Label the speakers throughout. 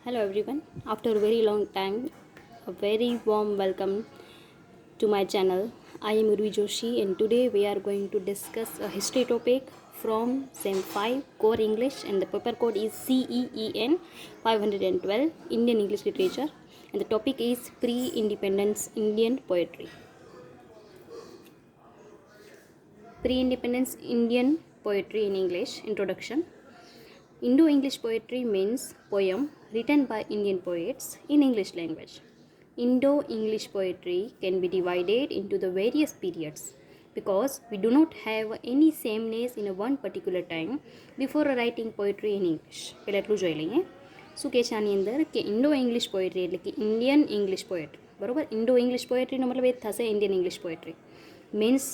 Speaker 1: Hello everyone. After a very long time, a very warm welcome to my channel. I am UrviJoshi and today we are going to discuss a history topic from SEM 5 Core English, and the paper code is CEEN 512 Indian English Literature, and the topic is Pre-Independence Indian Poetry. Pre-Independence Indian Poetry in English. Introduction. Indo-English poetry means poem written by Indian poets in English language. Indo-English poetry can be divided into the various periods because we do not have any sameness in a one particular time before writing poetry in English. પહેલા એટલું જોઈ લઈએ શું કહે છે આની અંદર કે ઇન્ડો ઇંગ્લિશ પોએટ્રી એટલે કે ઇન્ડિયન ઇંગ્લિશ પોએટ્રી. બરાબર, ઇન્ડો ઇંગ્લિશ પોએટ્રીનો મતલબ એ થશે Indian English poetry means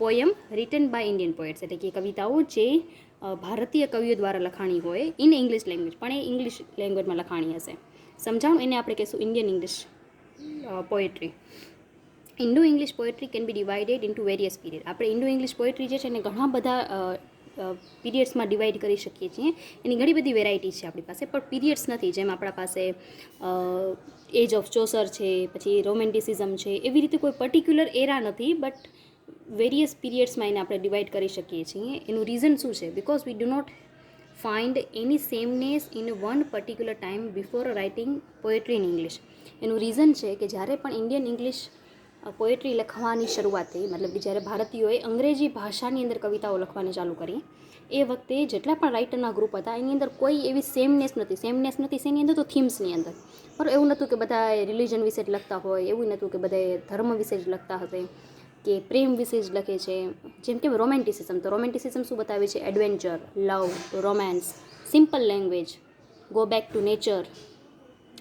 Speaker 1: poem written by Indian poets, એટલે કે કવિતાઓ જે ભારતીય કવિઓ દ્વારા લખાણી હોય ઇન ઇંગ્લિશ લેંગ્વેજ, પણ એ ઇંગ્લિશ લેંગ્વેજમાં લખાણી હશે. સમજાવું, એને આપણે કહીશું Indian English poetry. Indo English poetry can be divided into various period. આપણે ઇન્ડો ઇંગ્લિશ પોએટ્રી જે છે એને ઘણા બધા પીરિયડ્સમાં ડિવાઈડ કરી શકીએ છીએ. એની ઘણી બધી વેરાયટી છે આપણી પાસે, પણ પીરિયડ્સ નથી. જેમ આપણા પાસે એજ ઓફ ચોસર છે, પછી રોમેન્ટિસિઝમ છે, એવી રીતે કોઈ પર્ટિક્યુલર એરા નથી, બટ વેરિયસ પીરિયડ્સમાં એને આપણે ડિવાઈડ કરી શકીએ છીએ. એનું રીઝન શું છે? Because we do not find any sameness in one particular time before writing poetry in English. એનું રીઝન છે કે જ્યારે પણ ઇન્ડિયન ઇંગ્લિશ પોએટ્રી લખવાની શરૂઆત થઈ, મતલબ કે જ્યારે ભારતીયોએ અંગ્રેજી ભાષાની અંદર કવિતાઓ લખવાની ચાલુ કરી, એ વખતે જેટલા પણ રાઇટરના ગ્રુપ હતા એની અંદર કોઈ એવી સેમનેસ નથી. શેની અંદર તો થીમ્સની અંદર. પણ એવું નહોતું કે બધા રિલિજન વિશે જ લખતા હોય, એવું નહોતું કે બધા ધર્મ વિશે જ લખતા હશે કે પ્રેમ વિશે જ લખે છે. જેમ કે રોમેન્ટિસિઝમ, તો રોમેન્ટિસિઝમ શું બતાવે છે? Adventure, love, romance, simple language, go back to nature.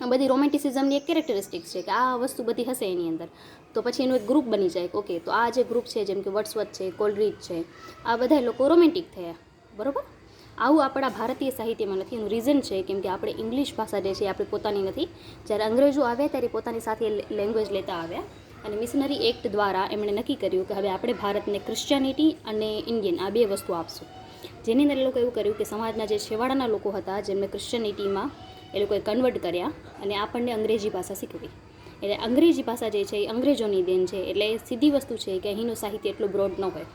Speaker 1: આ બધી રોમેન્ટિસિઝમની એક કેરેક્ટરિસ્ટિક્સ છે કે આ વસ્તુ બધી હશે એની અંદર. તો પછી એનું એક ગ્રુપ બની જાય કે ઓકે, તો આ જે ગ્રુપ છે જેમ કે વર્ડસવર્થ છે, કોલરીજ છે, આ બધા લોકો રોમેન્ટિક થયા. બરાબર, આવું આપણા ભારતીય સાહિત્યમાં નથી. એનું રીઝન છે કેમ કે આપણે ઇંગ્લિશ ભાષા જે છે એ આપણી પોતાની નથી. જ્યારે અંગ્રેજો આવ્યા ત્યારે પોતાની સાથે લેંગ્વેજ લેતા આવ્યા, અને મિશનરી એક્ટ દ્વારા એમણે નક્કી કર્યું કે હવે આપણે ભારતને ક્રિશ્ચિયાનિટી અને ઇન્ડિયન આ બે વસ્તુ આપશું. જેની અંદર એ લોકો એવું કર્યું કે સમાજના જે છેવાડાના લોકો હતા જેમને ક્રિશ્ચિયાનિટીમાં એ લોકોએ કન્વર્ટ કર્યા અને આપણને અંગ્રેજી ભાષા શીખવી. એટલે અંગ્રેજી ભાષા જે છે એ અંગ્રેજોની દેન છે. એટલે સીધી વસ્તુ છે કે અહીંનું સાહિત્ય એટલું બ્રોડ ન હોય,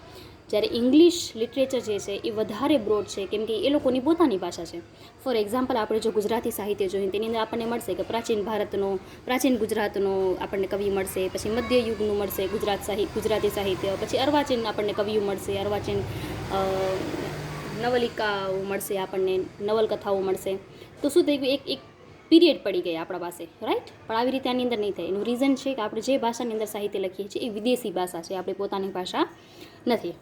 Speaker 1: જ્યારે ઇંગ્લિશ લિટરેચર જે છે એ વધારે બ્રોડ છે કેમ કે એ લોકોની પોતાની ભાષા છે. ફોર એક્ઝામ્પલ, આપણે જો ગુજરાતી સાહિત્ય જોઈએ તેની અંદર આપણને મળશે કે પ્રાચીન ભારતનો, પ્રાચીન ગુજરાતનો આપણને કવિ મળશે, પછી મધ્યયુગનું મળશે ગુજરાતી સાહિત્ય, પછી અર્વાચીન આપણને કવિઓ મળશે, અર્વાચીન નવલિકાઓ મળશે, આપણને નવલકથાઓ મળશે. તો શું થઈ ગયું? એક પીરિયડ પડી ગઈ આપણા પાસે, રાઈટ? પણ આવી રીતે આની અંદર નહીં થાય. એનું રીઝન છે કે આપણે જે ભાષાની અંદર સાહિત્ય લખીએ છીએ એ વિદેશી ભાષા છે, આપણી પોતાની ભાષા નથી.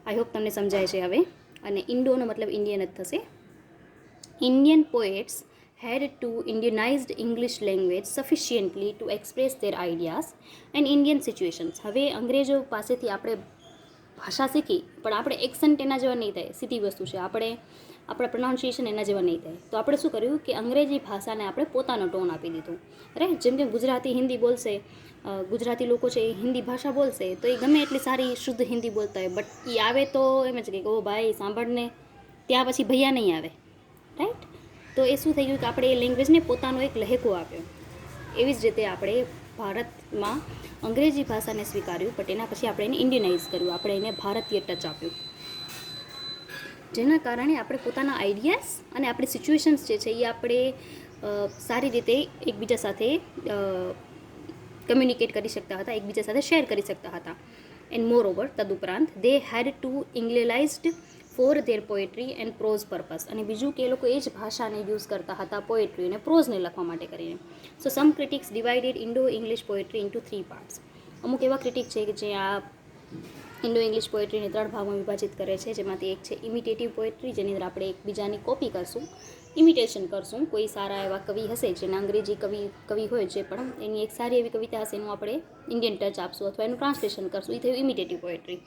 Speaker 1: આઈ હોપ તમને સમજાય છે હવે. અને ઇન્ડોનો મતલબ ઇન્ડિયન જ થશે. Indian poets had to Indianized English language sufficiently to express their ideas and Indian situations. હવે અંગ્રેજો પાસેથી આપણે ભાષા શીખી, પણ આપણે એક્સન્ટ એના જેવા નહીં થાય. સીધી વસ્તુ છે, આપણા પ્રોનાઉન્સિએશન એના જેવા નહીં થાય. તો આપણે શું કર્યું કે અંગ્રેજી ભાષાને આપણે પોતાનો ટોન આપી દીધો, રાઈટ? જેમ કે ગુજરાતી હિન્દી બોલશે, ગુજરાતી લોકો છે એ હિન્દી ભાષા બોલશે, તો એ ગમે એટલી સારી શુદ્ધ હિન્દી બોલતા હોય, બટ એ આવે તો એમ જ કે ઓ ભાઈ સાંભળને, ત્યાં પછી ભૈયા નહીં આવે, રાઈટ? તો એ શું થઈ ગયું કે આપણે એ લેંગ્વેજને પોતાનો એક લહેકો આપ્યો. એવી જ રીતે આપણે ભારતમાં અંગ્રેજી ભાષાને સ્વીકાર્યું, બટ એના પછી આપણે એને ઇન્ડિયનાઇઝ કર્યું, આપણે એને ભારતીય ટચ આપ્યું, જેના કારણે આપણે પોતાના આઈડિયાઝ અને આપણી સિચ્યુએશન્સ જે છે એ આપણે સારી રીતે એકબીજા સાથે કમ્યુનિકેટ કરી શકતા હતા, એકબીજા સાથે શેર કરી શકતા હતા. એન્ડ મોર ઓવર, તદુપરાંત they had to englishized for their poetry and prose purpose. અને બીજું કે એ લોકો એ જ ભાષાને યુઝ કરતા હતા પોએટ્રી અને પ્રોઝને લખવા માટે કરીને. So some critics divided Indo English poetry into 3 parts. અમુક એવા ક્રિટિક છે કે જે આ ઇન્ડો ઇંગ્લિશ પોએટ્રીને 3 ભાગમાં વિભાજિત કરે છે, જેમાંથી એક છે ઇમિટેટિવ પોએટ્રી, જેની અંદર આપણે એકબીજાની કોપી કરશું, ઇમિટેશન કરશું. કોઈ સારા એવા કવિ હશે જેના અંગ્રેજી કવિ હોય જે પણ એની એક સારી એવી કવિતા હશે, એનું આપણે ઇન્ડિયન ટચ આપશું અથવા એનું ટ્રાન્સલેશન કરશું. એ થયું ઇમિટેટિવ પોએટ્રી.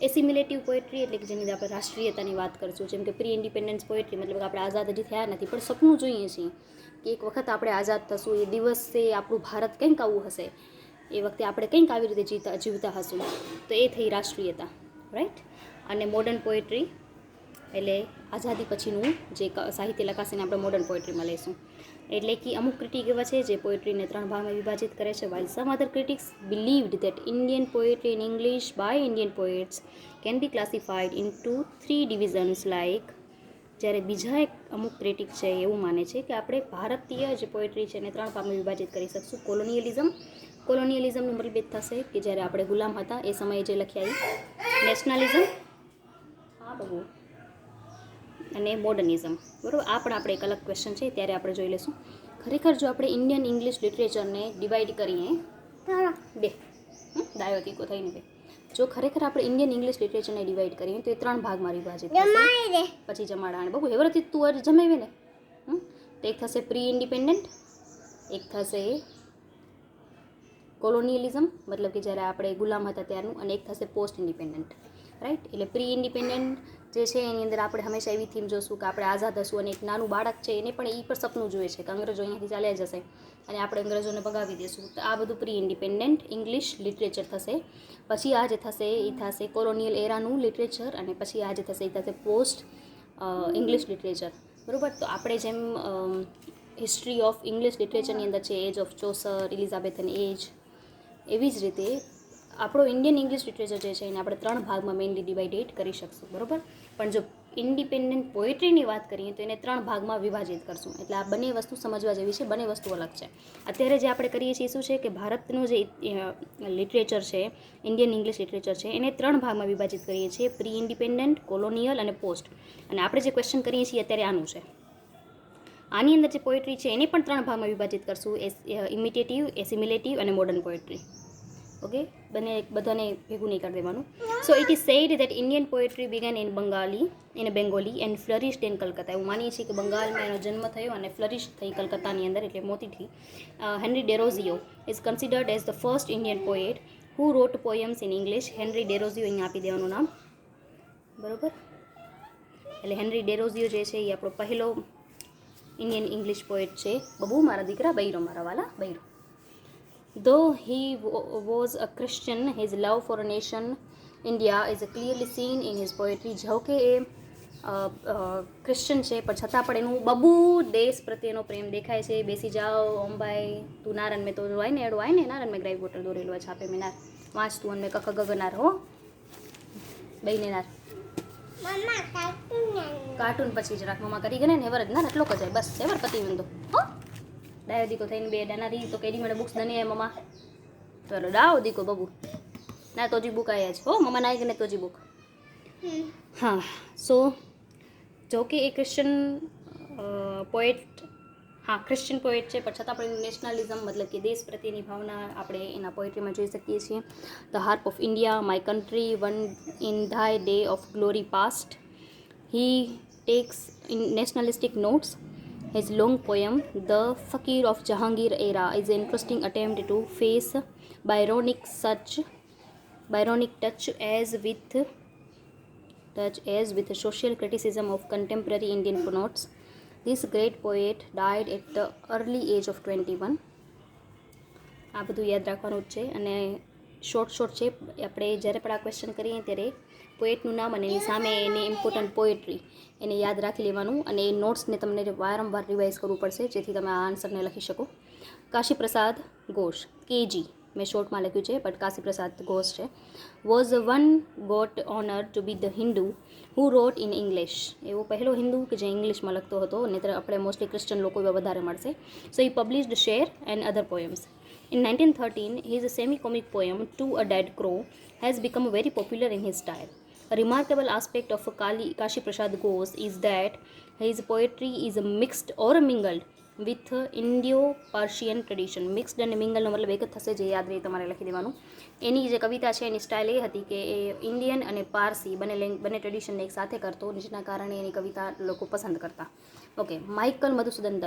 Speaker 1: એસિમિલેટિવ પોએટ્રી એટલે કે જેની અંદર આપણે રાષ્ટ્રીયતાની વાત કરશું, જેમ કે પ્રી ઇન્ડિપેન્ડન્સ પોએટ્રી, મતલબ કે આપણે આઝાદ હજી થયા નથી પણ સપનું જોઈએ છીએ કે એક વખત આપણે આઝાદ થશું, એ દિવસે આપણું ભારત કંઈક આવું હશે, એ વખતે આપણે કંઈક આવી રીતે જીવતા હશું. તો એ થઈ રાષ્ટ્રીયતા, રાઈટ? અને મોડર્ન પોએટ્રી એટલે આઝાદી પછીનું જે સાહિત્ય લખાશે ને આપણે મોડર્ન પોએટ્રીમાં લઈશું. એટલે કે અમુક ક્રિટિક એવા છે જે પોએટ્રીને 3 ભાગમાં વિભાજિત કરે છે, while some other critics believed that Indian poetry in English by Indian poets can be classified into 3 divisions like. જ્યારે બીજા એક અમુક ક્રિટિક છે એવું માને છે કે આપણે ભારતીય જે પોએટ્રી છે એને 3 ભાગમાં વિભાજિત કરી શકશું. કોલોનિયલિઝમનું મતલબ થશે કે જ્યારે આપણે ગુલામ હતા એ સમયે જે લખ્યા એ. નેશનલિઝમ, હા બહુ, અને મોડર્નિઝમ. બરાબર, આ પણ આપણે એક અલગ ક્વેશ્ચન છે ત્યારે આપણે જોઈ લઈશું. ખરેખર જો આપણે ઇન્ડિયન ઇંગ્લિશ લિટરેચરને ડિવાઈડ કરીએ બે દાયો તીકો થઈને બે, જો ખરેખર આપણે ઇન્ડિયન ઇંગ્લિશ લિટરેચરને ડિવાઈડ કરીએ તો એ 3 ભાગમાં વિભાજિત થશે. પછી જમાડાણ બહુ હેવરથી તું અર જમાવે ને. તો એક થશે પ્રી ઇન્ડિપેન્ડન્ટ, એક થશે કોલોનિયલિઝમ મતલબ કે જ્યારે આપણે ગુલામ હતા ત્યારનું, અને એક થશે પોસ્ટ ઇન્ડિપેન્ડન્ટ. રાઈટ, એટલે પ્રી ઇન્ડિપેન્ડન્ટ જે છે એની અંદર આપણે હંમેશા એવી થીમ જોશું કે આપણે આઝાદ હશું અને એક નાનું બાળક છે એને પણ એ પણ સપનું જોઈએ છે કે અંગ્રેજો અહીંયાથી ચાલ્યા જશે અને આપણે અંગ્રેજોને ભગાવી દઈશું. તો આ બધું પ્રી ઇન્ડિપેન્ડન્ટ ઇંગ્લિશ લિટરેચર થશે. પછી આ જે થશે એ થશે કોલોનિયલ એરાનું લિટરેચર, અને પછી આ જે થશે એ થશે પોસ્ટ ઇંગ્લિશ લિટરેચર. બરાબર, તો આપણે જેમ હિસ્ટ્રી ઓફ ઇંગ્લિશ લિટરેચરની અંદર છે એજ ઓફ ચોસર, એલિઝાબેથન એજ, એવી જ રીતે આપણો ઇન્ડિયન ઇંગ્લિશ લિટરેચર જે છે એને આપણે 3 ભાગમાં મેઇનલી ડિવાઇડેડ કરી શકશું. બરાબર, પણ જો ઇન્ડિપેન્ડન્ટ પોએટ્રીની વાત કરીએ તો એને 3 ભાગમાં વિભાજિત કરશું. એટલે આ બંને વસ્તુ સમજવા જેવી છે, બંને વસ્તુ અલગ છે. અત્યારે જે આપણે કરીએ છીએ શું છે કે ભારતનું જે લિટરેચર છે, ઇન્ડિયન ઇંગ્લિશ લિટરેચર છે, એને 3 ભાગમાં વિભાજિત કરીએ છીએ, પ્રી ઇન્ડિપેન્ડન્ટ, કોલોનિયલ અને પોસ્ટ. અને આપણે જે ક્વેશ્ચન કરીએ છીએ અત્યારે આનું છે. આની અંદર જે પોએટ્રી છે એને પણ 3 ભાગમાં વિભાજિત કરશું, ઇમિટેટિવ, એસિમિલેટિવ અને મોડર્ન પોએટ્રી. ઓકે, બધાને ભેગું નહીં કરી દેવાનું. So it is said that Indian poetry began in Bengali and flourished in Calcutta. એવું માનીએ છીએ કે બંગાળમાં એનો જન્મ થયો અને ફ્લરિશ થઈ કલકત્તાની અંદર, એટલે મોતી થઈ. Henry Derozio is considered as the first Indian poet who wrote poems in English. Henry Derozio અહીંયા આપી દેવાનું નામ. બરાબર, એટલે હેનરી ડેરોઝિયો જે છે એ આપણો પહેલો ઇન્ડિયન ઇંગ્લિશ પોએટ છે. બબુ મારા દીકરા, બૈરો મારા વાલા, બૈરો. Though he was a Christian, his love for a nation, India, is clearly seen in his poetry. જો કે એ ક્રિશ્ચન છે પણ છતાં પણ એનું બબુ દેશ પ્રત્યેનો પ્રેમ દેખાય છે. બેસી જાઓ ઓમભાઈ, તું નારન મેં તો વાય ને એડો વાય ને નારન મેં ગ્રાઈ બોટલ દોરેલું છાપે મેં નાર વાંચ તું અને મેં કખ ગગનાર હો બઈને નાર કાર્ટૂન પછી જરાક મમ્મા કરી ગને ને એવર જ ના એટલો કજાય બસ એવર પતિ વંદો હો ડાયો દીકો થઈને બે ડાના રી તો કેડી મને બુક્સ દની મમ્મા ચલો ડાવ દીકો બબુ ના તોજી બુક આયા છે હો મમ્મા નાઈ ગને તોજી બુક. હા, સો જો કે એ ક્રિશ્ચન પોએટ, હા ક્રિશ્ચિયન પોએટ છે પણ છતાં પણ નેશનલિઝમ મતલબ કે દેશ પ્રત્યેની ભાવના આપણે એના પોએટ્રીમાં જોઈ શકીએ છીએ. The harp of India, my country, one in thy day of glory past. He takes in nationalistic notes. His long poem, The Fakir of Jahangir Era, is an interesting attempt to face Byronic touch as with social criticism of contemporary Indian notes. This great poet died at the early age of 21. આ બધું યાદ રાખવાનું જ છે અને short છે. આપણે જ્યારે પણ આ ક્વેશ્ચન કરીએ ત્યારે પોએટનું નામ અને એની સામે એની ઇમ્પોર્ટન્ટ પોએટ્રી એને યાદ રાખી લેવાનું અને એ નોટ્સને તમને વારંવાર રિવાઇઝ કરવું પડશે જેથી તમે આ આન્સરને લખી શકો. કાશી પ્રસાદ ઘોષ, કેજી મેં શોર્ટમાં લખ્યું છે બટ કાશી પ્રસાદ ઘોષ છે. Was one got honour to be the Hindu who wrote in English. એવો પહેલો હિન્દુ કે જે ઇંગ્લિશમાં લખતો હતો, નહીંતર આપણે મોસ્ટલી ક્રિશ્ચન લોકો એવા વધારે મળશે. સો હી પબ્લિશ્ડ શેર and other poems. In 1913, his semi-comic poem To a Dead Crow has become very popular in his style. A remarkable aspect of Kashi Prasad Ghosh is that his poetry is mixed or mingled with Indo-Persian tradition. Mixed and mingled નો મતલબ એક જ થશે, જે યાદ રહી તમારે લખી દેવાનું. એની જે કવિતા છે એની સ્ટાઇલ એ હતી કે એ ઇન્ડિયન અને પારસી બંને ટ્રેડિશનને એક સાથે કરતો, જેના કારણે એની કવિતા લોકો પસંદ કરતા. ઓકે, માઇકલ મધુસૂદન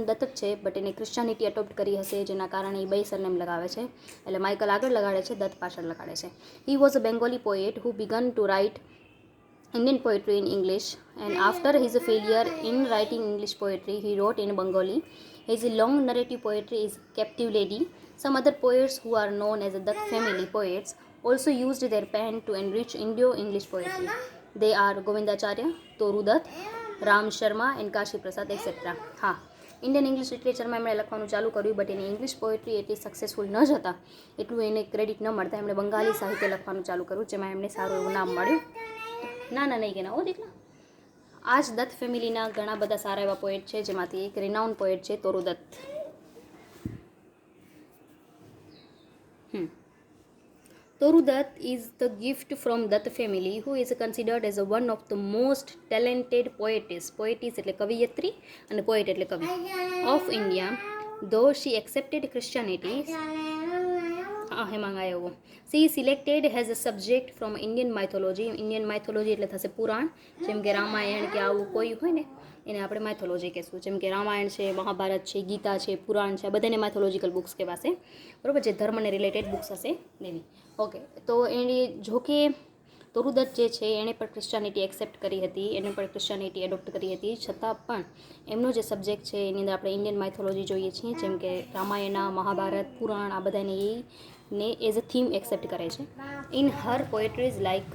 Speaker 1: દત્ત જ છે બટ એને ક્રિશ્ચિયાનિટી એડોપ્ટ કરી હશે જેના કારણે એ બે સરનેમ લગાવે છે. એટલે માઇકલ આગળ લગાડે છે, દત્ત પાછળ લગાડે છે. He was a Bengali poet who began to write Indian poetry in English, and after his failure in writing English poetry, he wrote in Bengali. His long narrative poetry is Captive Lady. Some other poets who are known as the Dutt family poets also used their pen to enrich Indo-English poetry. They are Govindacharya, Toru Dutt, Ram Sharma and Kashi Prasad, etc. હા, Indian English લિટરેચરમાં એમણે લખવાનું ચાલુ કર્યું, but any English poetry એટલી successful ન જતા એટલું એને ક્રેડિટ ન મળતા એમણે બંગાળી સાહિત્ય લખવાનું ચાલુ કર્યું, જેમાં એમને સારું એવું નામ મળ્યું. ના નહીં કે ના હો દીકલા. આ જ દત્ત ફેમિલીના ઘણા બધા સારા એવા પોએટ છે, જેમાંથી એક રિનાઉન્ડ પોએટ છે તોરુ Dutt. Toru Dutt is the gift from Dutt family, who is considered as one of the most talented poetess. Poetess એટલે કવિયત્રી અને poet એટલે કવિ of India. Though she accepted Christianity, she selected as a subject from Indian mythology. Indian mythology એટલે થશે પુરાણ, જેમ કે રામાયણ કે આવું કોઈ હોય ને એને આપણે માઇથોલોજી કહેશું. જેમ કે રામાયણ છે, મહાભારત છે, ગીતા છે, પુરાણ છે, આ બધાને માઇથોલોજીકલ બુક્સ કહેવાશે, બરાબર, જે ધર્મને રિલેટેડ બુક્સ હશે એવી. ઓકે, તો એની જોકે તોરુ દત્ત જે છે એણે પણ ક્રિશ્ચિયાનિટી એક્સેપ્ટ કરી હતી, એને પણ ક્રિશ્ચિયાનિટી એડોપ્ટ કરી હતી, છતાં પણ એમનો જે સબ્જેક્ટ છે એની અંદર આપણે ઇન્ડિયન માઇથોલોજી જોઈએ છીએ, જેમ કે રામાયણ, મહાભારત, પુરાણ, આ બધાને એને એઝ અ થીમ એક્સેપ્ટ કરે છે. In her poetries like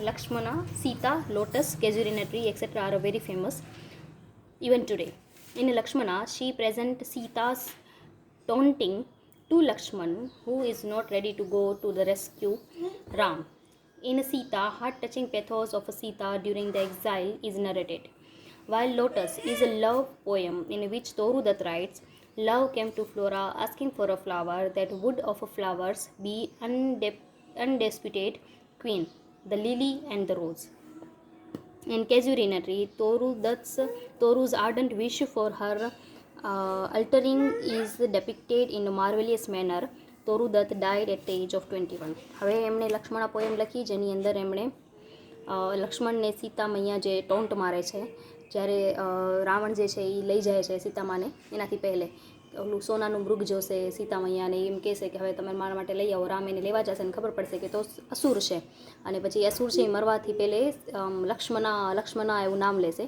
Speaker 1: Lakshmana, Sita, Lotus, Casuarina tree, etc. are very famous even today. In Lakshmana, she presents Sita's taunting to Lakshman, who is not ready to go to the rescue Ram. In Sita, heart-touching pathos of Sita during the exile is narrated. While Lotus is a love poem in which Toru Dutt writes, love came to Flora asking for a flower that would of flowers be undisputed queen, the lily and the rose. In Casuarina tree, Toru's ardent wish for her altering is depicted in a marvelous manner. Toru Dutt died at the age of 21. હવે એમણે Lakshmana poem લખી, જેની અંદર એમણે લક્ષ્મણને સીતા મૈયા જે taunt મારે છે, જ્યારે રાવણ જે છે એ લઈ જાય છે સીતામાને, એનાથી પહેલે ઓલું સોનાનું મૃગ જોશે સીતા મૈયાને, એમ કહેશે કે હવે તમે મારા માટે લઈ આવો. રામ એને લેવા જશે અને ખબર પડશે કે તો અસુર છે, અને પછી અસુર છે એ મરવાથી પહેલે લક્ષ્મણા એવું નામ લેશે,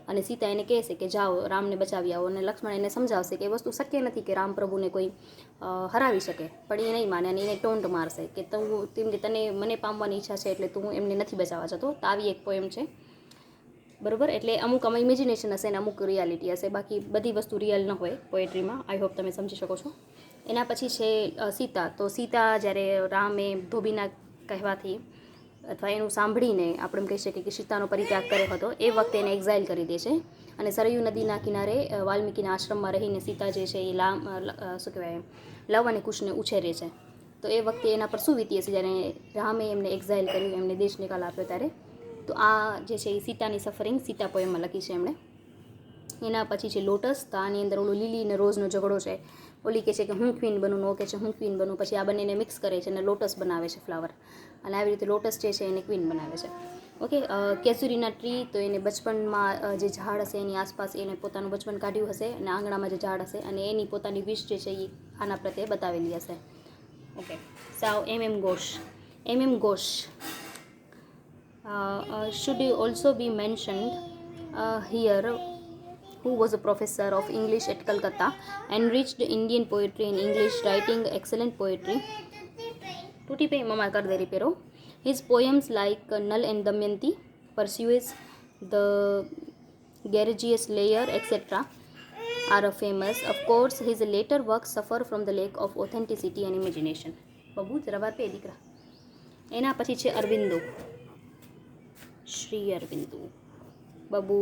Speaker 1: અને સીતા એને કહેશે કે જાઓ રામને બચાવી આવો, અને લક્ષ્મણ એને સમજાવશે કે એ વસ્તુ શક્ય નથી કે રામ પ્રભુને કોઈ હરાવી શકે, પણ એ નહીં માને અને એને ટોન્ટ મારશે કે તને મને પામવાની ઈચ્છા છે એટલે તું એમને નથી બચાવવા જતો. તો આવી એક પોએમ છે, બરાબર. એટલે અમુક આમાં ઇમેજિનેશન હશે અને અમુક રિયાલિટી હશે, બાકી બધી વસ્તુ રિયલ ન હોય પોએટ્રીમાં. આઈ હોપ તમે સમજી શકો છો. એના પછી છે સીતા. તો સીતા જ્યારે રામે ધોબીના કહેવાથી અથવા એનું સાંભળીને આપણે કહી શકીએ કે સીતાનો પરિત્યાગ કર્યો હતો, એ વખતે એને એક્ઝાઇલ કરી દે છે, અને સરયુ નદીના કિનારે વાલ્મીકીના આશ્રમમાં રહીને સીતા જે છે એ શું કહેવાય લવ અને કુશને ઉછેરે છે. તો એ વખતે એના પર શું વીતી હશે જ્યારે રામે એમને એક્ઝાઇલ કર્યું, એમને દેશ નિકાલ આપ્યો ત્યારે. તો આ જે છે એ સીતાની સફરિંગ સીતા પોએમમાં લખી છે એમણે. એના પછી છે લોટસ. તો આની અંદર ઓલો લીલી અને રોઝનો ઝઘડો છે, ઓલી કહે છે કે હું ક્વીન બનું, નો કહે છે હું ક્વીન બનું, પછી આ બંનેને મિક્સ કરે છે અને લોટસ બનાવે છે ફ્લાવર, અને આવી રીતે લોટસ જે છે એને ક્વીન બનાવે છે. Okay, casuarina tree. તો એને બચપનમાં જે ઝાડ હશે એની આસપાસ એને પોતાનું બચપન કાઢ્યું હશે, અને આંગણામાં જે ઝાડ હશે અને એની પોતાની વિશ જે છે એ આના પ્રત્યે બતાવેલી હશે. ઓકે, સાવ એમ ઘોષ should also be mentioned here, who was a professor of English at Calcutta, enriched Indian poetry in English, writing excellent poetry. Tutti pe mama kar de repero. His poems like Nal and Damayanti, Perseus, the Gargantuous Layer, etc. are famous. Of course, his later works suffer from the lack of authenticity and imagination. Babu જરા વાત pay દીકરા. એના પછી છે Aurobindo, Shri Aurobindo. Babu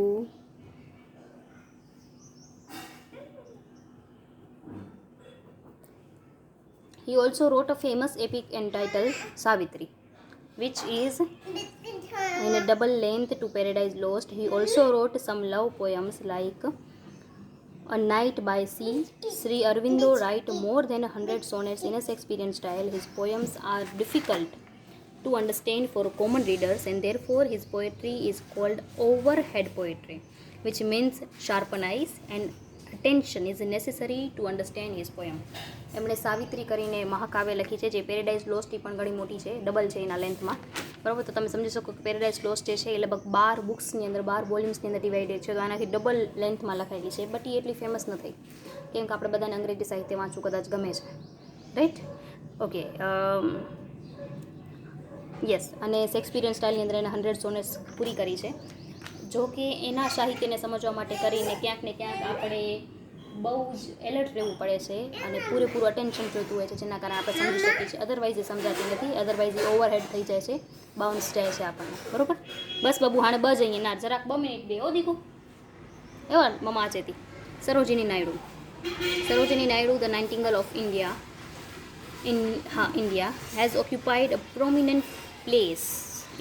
Speaker 1: he also wrote a famous epic entitled Savitri, which is in a double length to Paradise Lost. He also wrote some love poems like A Night by Sea. Sri Aurobindo write more than 100 sonnets in a Shakespearean style. His poems are difficult to understand for common readers, and therefore his poetry is called overhead poetry, which means sharpen eyes and attention is necessary to understand his poem. એમણે સાવિત્રી કરીને મહાકાવ્ય લખી છે, જે paradise lost પણ ઘણી મોટી છે, double છે એના લેન્થમાં, બરાબર. તો તમે સમજી શકો કે પેરેડાઇઝ લોસ્ટ જે છે એ લગભગ 12 બુક્સની અંદર 12 વોલ્યુમ્સની અંદર ડિવાઇડેડ છે, તો આનાથી ડબલ લેન્થમાં લખાયેલી છે, બટ એ એટલી ફેમસ ન થઈ, કેમ કે આપણે બધાને અંગ્રેજી સાહિત્ય વાંચવું કદાચ ગમે છે, રાઈટ. Okay, yes. અને શેક્સપિયરિયન સ્ટાઇલની અંદર એને 100 સોનેટ્સ પૂરી કરી છે. જો કે એના સાહિત્યને સમજવા માટે કરીને ક્યાંક ને ક્યાંક આપણે બહુ જ એલર્ટ રહેવું પડે છે અને પૂરેપૂરું અટેન્શન જોઈતું હોય છે, જેના કારણે આપણે સમજી શકીએ છીએ. અધરવાઇઝ એ સમજાતી નથી, અધરવાઇઝ એ ઓવરહેડ થઈ જાય છે, બાઉન્સ જાય છે આપણને. બરાબર? બસ બાબુ હાણે બજ અહીંયા ના જરાક 2 મિનિટ બે હો દીકું એવા મમ્મા આચેતી. Sarojini Naidu. Sarojini Naidu, the nightingale of India, India has occupied a prominent place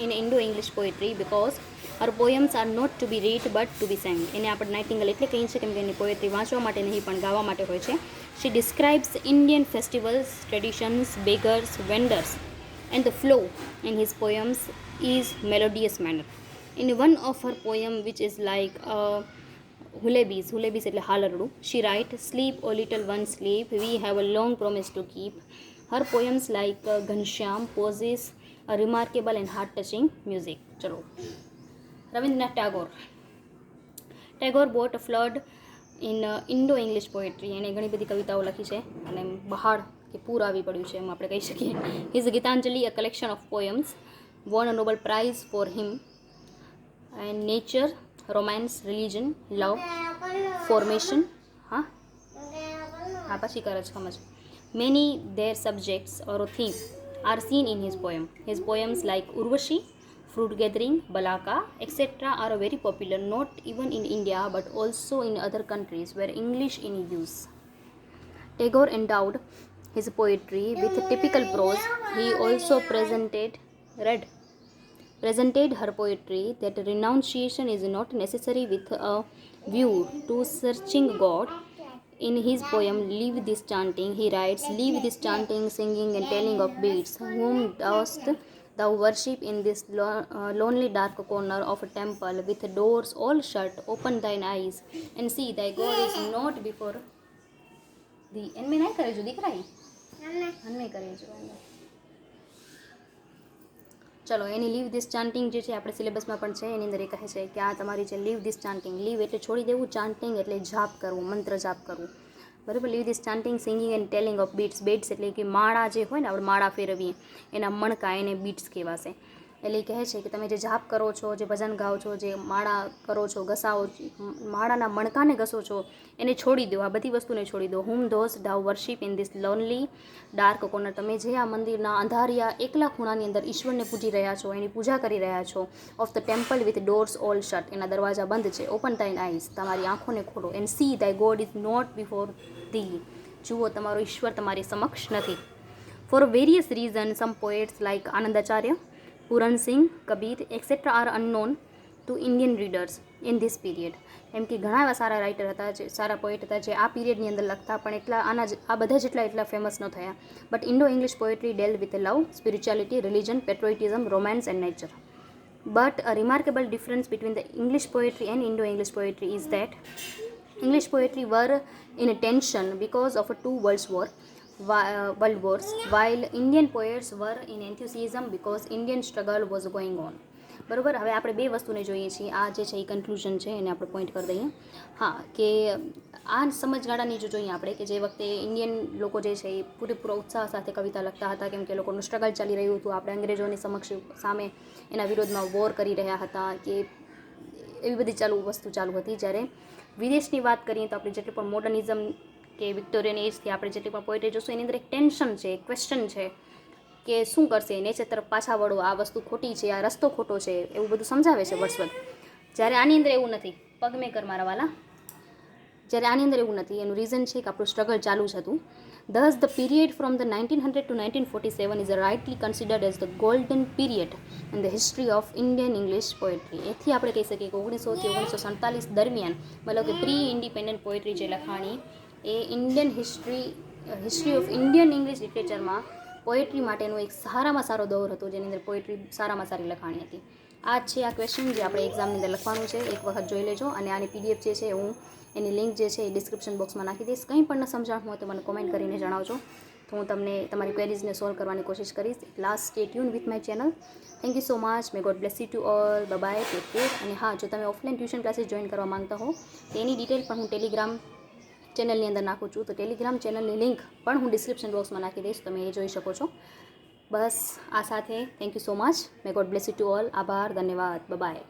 Speaker 1: in Indo-English poetry because her poems are not to be read but to be sang. એને આપણે નાઇટિંગેલ એટલે કહીએ છીએ કેમ કે એની પોએટ્રી વાંચવા માટે નહીં પણ ગાવા માટે હોય છે. She describes Indian festivals, traditions, beggars, vendors, and the flow in his poems is melodious manner. In one of her poem which is like Hulebis એટલે હાલરડું, she write, sleep o little one sleep, we have a long promise to keep. Her poems like Ghanshyam possess a remarkable and heart-touching music. ચલો, Rabindranath Tagore brought a flood in Indo-English poetry. એણે ઘણી બધી કવિતાઓ લખી છે અને બહાર કે પૂર આવી પડ્યું છે એમ આપણે કહી શકીએ. His Gitanjali, a collection of poems, won a Nobel Prize for him. And nature, romance, religion, love, formation, પછી કરે છે સમજ. Many their subjects or theme are seen in his poem. His poems like UrviJoshi, fruit gathering, balaka, etc. are very popular not even in India but also in other countries where English in use. Tagore endowed his poetry with typical prose. He also presented her poetry that renunciation is not necessary with a view to searching God. In his poem Leave This Chanting, he writes, leave this chanting, singing and telling of beads, whom dost thou worship in this lonely dark corner of a temple with doors all shut, open thine eyes and see thy God is not before thee. એનમે નહીં કરે જો દીકરા અન્મે કરે જો. ચલો, એની leave this ચાન્ટિંગ જે છે આપણે સિલેબસમાં પણ છે, એની અંદર એ કહે છે કે આ તમારી છે લીવ ધીસ ચાન્ટિંગ. લીવ એટલે છોડી દેવું, ચાન્ટિંગ એટલે જાપ કરવું, મંત્ર જાપ કરવું. બરાબર? Leave this chanting, singing and telling of beads. Beads એટલે કે માળા જે હોય ને આપણે માળા ફેરવીએ એના મણકા, એને બીટ્સ કહેવાશે. એટલે એ કહે છે કે તમે જે જાપ કરો છો, જે ભજન ગાઓ છો, જે માળા કરો છો, ઘસાઓ, માળાના મણકાને ઘસો છો, એને છોડી દો, આ બધી વસ્તુને છોડી દો. whom those thou worship in this lonely dark corner, તમે જે આ મંદિરના અંધારિયા એકલા ખૂણાની અંદર ઈશ્વરને પૂજી રહ્યા છો, એની પૂજા કરી રહ્યા છો. of the temple with doors all shut, એના દરવાજા બંધ છે. open thine eyes, તમારી આંખોને ખોલો. and see thy God is not before thee, જુઓ તમારો ઈશ્વર તમારી સમક્ષ નથી. for various reasons some poets like આનંદાચાર્ય, puran Singh, Kabir etc. are unknown to Indian readers in this period. એમ કે ઘણા એવા સારા રાઇટર હતા, જે સારા પોએટ હતા જે આ પીરિયડની અંદર લખતા, પણ એટલા આ બધા જેટલા એટલા ફેમસ ન થયા. But Indo English poetry dealt with love, spirituality, religion, patriotism, romance and nature. But a remarkable difference between the English poetry and Indo-English poetry is that English poetry were in tension because of two world wars, while Indian poets were in enthusiasm because Indian struggle was going on. બરાબર? હવે આપણે બે વસ્તુને જોઈએ છીએ. આ જે છે એ કન્ક્લુઝન છે, એને આપણે પોઈન્ટ કરી દઈએ. હા, કે આ સમજગાળાની જો જોઈએ આપણે કે જે વખતે ઇન્ડિયન લોકો જે છે એ પૂરેપૂરો ઉત્સાહ સાથે કવિતા લખતા હતા, કેમ કે લોકોનું સ્ટ્રગલ ચાલી રહ્યું હતું, આપણે અંગ્રેજોની સામે એના વિરોધમાં વોર કરી રહ્યા હતા, કે એવી બધી વસ્તુ ચાલુ હતી. જ્યારે વિદેશની વાત કરીએ તો આપણે જેટલું પણ મોડર્નિઝમ કે વિક્ટોરિયન એજથી આપણે જેટલી પણ પોએટ્રી જોશું, એની અંદર એક ટેન્શન છે, એક ક્વેશ્ચન છે કે શું કરશે, નેચર તરફ પાછા વળો, આ વસ્તુ ખોટી છે, આ રસ્તો ખોટો છે, એવું બધું સમજાવે છે વર્ડસવર્થ. જ્યારે આની અંદર એવું નથી, પગમેકર મારા વાલા, જ્યારે આની અંદર એવું નથી. એનું રીઝન છે કે આપણું સ્ટ્રગલ ચાલુ જ હતું. Thus, the period from the 1900 to 1947 is rightly considered as the golden period in the history of Indian English poetry. એથી આપણે કહી શકીએ કે 1900 થી 1947 દરમિયાન, મતલબ કે પ્રી ઇન્ડિપેન્ડન્ટ પોએટ્રી જે લખાણી, એ Indian history of Indian English લિટરેચરમાં પોએટ્રી માટેનો એક સારામાં સારો દોર હતો, જેની અંદર પોએટ્રી સારામાં સારી લખાણી હતી. આ છે આ ક્વેશ્ચન જે આપણે એક્ઝામની અંદર લખવાનું છે. એક વખત જોઈ લેજો. અને આની PDF જે છે હું એની લિંક જે છે એ ડિસ્ક્રિપ્શન બોક્સમાં નાખી દઈશ. કંઈ પણ ન સમજાણ હોય તો મને કોમેન્ટ કરીને જણાવજો, તો હું તમને તમારી ક્વેરીઝને સોલ્વ કરવાની કોશિશ કરીશ. Last stay tune with my channel. Thank you so much. May god bless you to all. Bye, take care. અને હા, જો તમે ઓફલાઈન ટ્યુશન ક્લાસીસ જોઈન કરવા માંગતા હો તેની ડિટેલ પણ હું ટેલિગ્રામ ચેનલની અંદર નાખું છું, તો ટેલિગ્રામ ચેનલની લિંક પણ હું ડિસ્ક્રિપ્શન બોક્સમાં નાખી દઈશ, તમે એ જોઈ શકો છો. બસ આ સાથે thank you so much. May god bless you to all. આભાર, ધન્યવાદ. બાય.